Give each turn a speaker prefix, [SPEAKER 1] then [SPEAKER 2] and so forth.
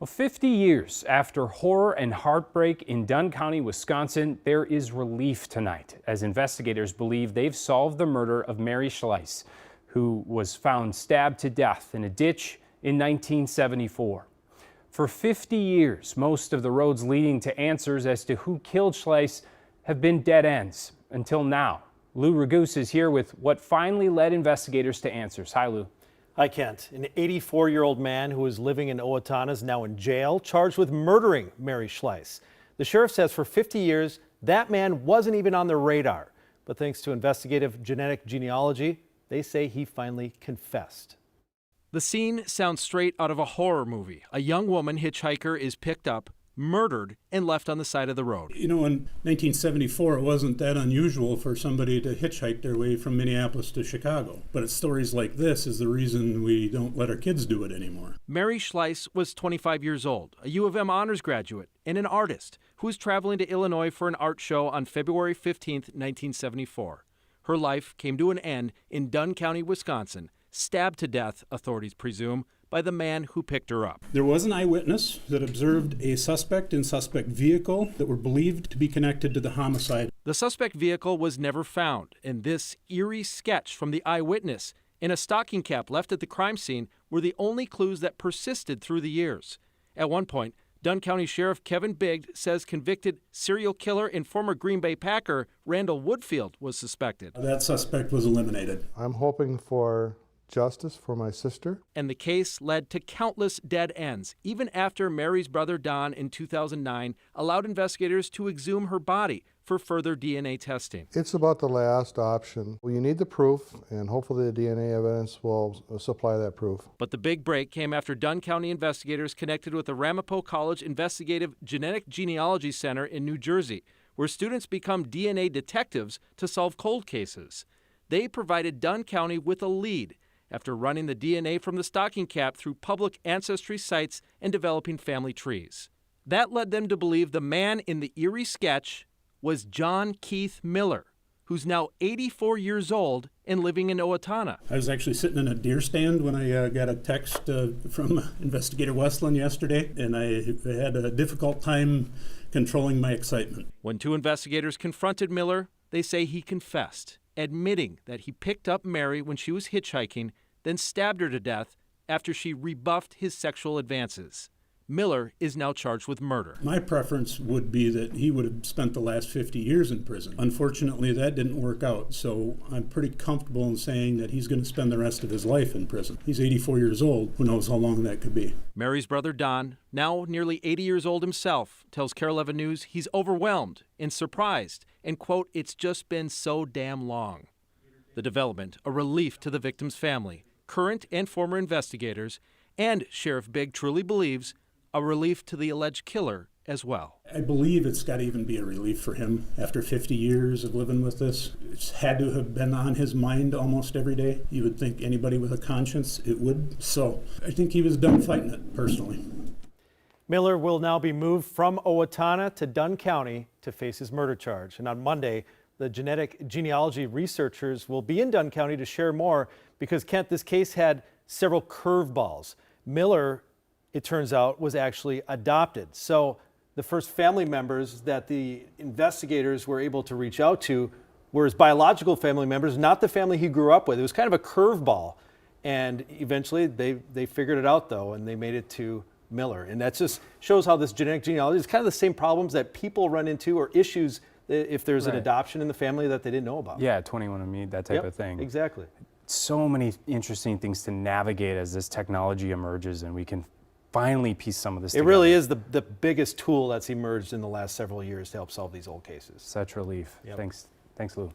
[SPEAKER 1] Well, 50 years after horror and heartbreak in Dunn County, Wisconsin, there is relief tonight as investigators believe they've solved the murder of Mary Schleiss, who was found stabbed to death in a ditch in 1974. For 50 years, most of the roads leading to answers as to who killed Schleiss have been dead ends until now. Lou Raguse is here with what finally led investigators to answers. Hi, Lou.
[SPEAKER 2] Hi, Kent. An 84-year-old man who was living in Owatonna is now in jail, charged with murdering Mary Schleiss. The sheriff says for 50 years, that man wasn't even on their radar. But thanks to investigative genetic genealogy, they say he finally confessed.
[SPEAKER 3] The scene sounds straight out of a horror movie. A young woman hitchhiker is picked up, murdered, and left on the side of the road.
[SPEAKER 4] You know, in 1974, it wasn't that unusual for somebody to hitchhike their way from Minneapolis to Chicago. But it's stories like this is the reason we don't let our kids do it anymore.
[SPEAKER 3] Mary Schleiss was 25 years old, a U of M honors graduate, and an artist who was traveling to Illinois for an art show on February 15, 1974. Her life came to an end in Dunn County, Wisconsin, stabbed to death, authorities presume, by the man who picked her up.
[SPEAKER 4] There was an eyewitness that observed a suspect and suspect vehicle that were believed to be connected to the homicide.
[SPEAKER 3] The suspect vehicle was never found, and this eerie sketch from the eyewitness and a stocking cap left at the crime scene were the only clues that persisted through the years. At one point, Dunn County Sheriff Kevin Bigg says convicted serial killer and former Green Bay Packer Randall Woodfield was suspected.
[SPEAKER 4] That suspect was eliminated.
[SPEAKER 5] I'm hoping for justice for my sister.
[SPEAKER 3] And the case led to countless dead ends, even after Mary's brother Don in 2009 allowed investigators to exhume her body for further DNA testing.
[SPEAKER 5] It's about the last option. Well, you need the proof, and hopefully the DNA evidence will supply that proof.
[SPEAKER 3] But the big break came after Dunn County investigators connected with the Ramapo College Investigative Genetic Genealogy Center in New Jersey, where students become DNA detectives to solve cold cases. They provided Dunn County with a lead after running the DNA from the stocking cap through public ancestry sites and developing family trees. That led them to believe the man in the eerie sketch was John Keith Miller, who's now 84 years old and living in Owatonna.
[SPEAKER 4] I was actually sitting in a deer stand when I got a text from Investigator Westland yesterday, and I had a difficult time controlling my excitement.
[SPEAKER 3] When two investigators confronted Miller, they say he confessed, admitting that he picked up Mary when she was hitchhiking, then stabbed her to death after she rebuffed his sexual advances. Miller is now charged with murder.
[SPEAKER 4] My preference would be that he would have spent the last 50 years in prison. Unfortunately, that didn't work out, so I'm pretty comfortable in saying that he's going to spend the rest of his life in prison. He's 84 years old. Who knows how long that could be.
[SPEAKER 3] Mary's brother Don, now nearly 80 years old himself, tells KARE 11 News he's overwhelmed and surprised and, quote, "It's just been so damn long." The development, a relief to the victim's family, current and former investigators, and Sheriff Bigg truly believes a relief to the alleged killer as well.
[SPEAKER 4] I believe it's got to even be a relief for him after 50 years of living with this. It's had to have been on his mind almost every day. You would think anybody with a conscience, it would. So I think he was done fighting it, personally.
[SPEAKER 2] Miller will now be moved from Owatonna to Dunn County to face his murder charge. And on Monday, the genetic genealogy researchers will be in Dunn County to share more because, Kent, this case had several curveballs. Miller, it turns out, was actually adopted. So the first family members that the investigators were able to reach out to were his biological family members, not the family he grew up with. It was kind of a curveball. And eventually they figured it out, though, and they made it to Miller. And that just shows how this genetic genealogy is kind of the same problems that people run into or issues if there's an adoption in the family that they didn't know about.
[SPEAKER 1] Yeah, 21andMe, that type of thing.
[SPEAKER 2] Exactly.
[SPEAKER 1] So many interesting things to navigate as this technology emerges and we can finally piece some of this together.
[SPEAKER 2] It really is the biggest tool that's emerged in the last several years to help solve these old cases.
[SPEAKER 1] Such relief.
[SPEAKER 2] Yep.
[SPEAKER 1] Thanks, Lou.